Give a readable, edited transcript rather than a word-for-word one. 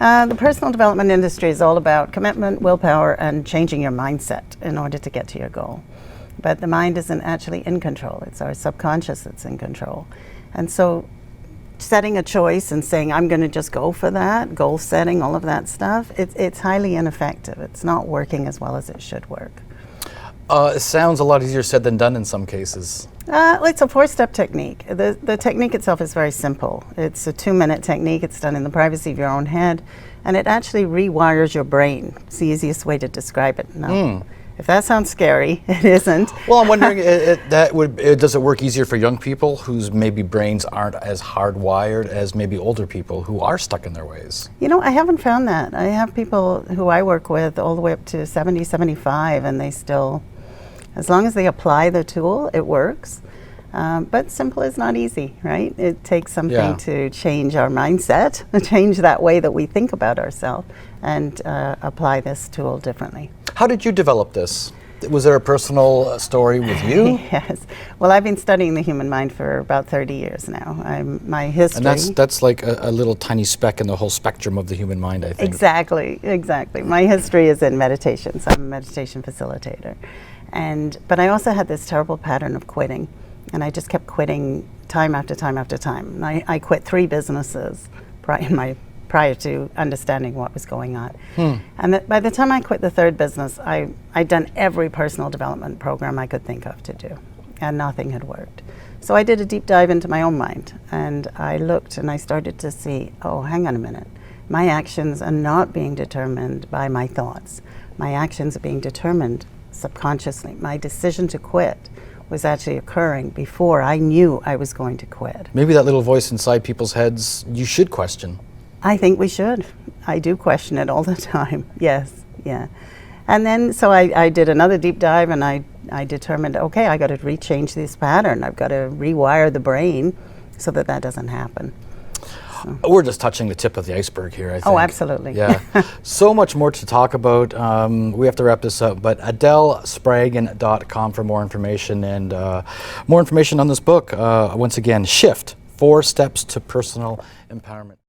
The personal development industry is all about commitment, willpower, and changing your mindset in order to get to your goal. But the mind isn't actually in control. It's our subconscious that's in control. And so setting a choice and saying, I'm going to just go for that, goal setting, all of that stuff, it's highly ineffective. It's not working as well as it should work. It sounds a lot easier said than done in some cases. It's a 4-step technique. The technique itself is very simple. It's a 2-minute technique. It's done in the privacy of your own head, and it actually rewires your brain. It's the easiest way to describe it. Now, if that sounds scary, it isn't. Well, I'm wondering, does it work easier for young people whose maybe brains aren't as hardwired as maybe older people who are stuck in their ways? You know, I haven't found that. I have people who I work with all the way up to 70, 75, and they still, as long as they apply the tool, it works. But simple is not easy, right? It takes something to change our mindset, change that way that we think about ourselves, and apply this tool differently. How did you develop this? Was there a personal story with you? Yes. Well, I've been studying the human mind for about 30 years now. My history... And that's like a little tiny speck in the whole spectrum of the human mind, I think. Exactly. My history is in meditation, so I'm a meditation facilitator. But I also had this terrible pattern of quitting, and I just kept quitting time after time after time. I quit 3 businesses prior to understanding what was going on. And by the time I quit the 3rd business, I'd done every personal development program I could think of to do, and nothing had worked. So I did a deep dive into my own mind, and I looked and I started to see, oh, hang on a minute. My actions are not being determined by my thoughts. My actions are being determined subconsciously. My decision to quit was actually occurring before I knew I was going to quit. Maybe that little voice inside people's heads you should question. I think we should. I do question it all the time. Yes, yeah. And then so I did another deep dive, and I determined, okay, I got to rechange this pattern. I've got to rewire the brain so that doesn't happen. So. We're just touching the tip of the iceberg here, I think. Oh, absolutely. Yeah. So much more to talk about. We have to wrap this up, but AdeleSpraggon.com for more information, and more information on this book. Once again, Shift, 4 Steps to Personal Empowerment.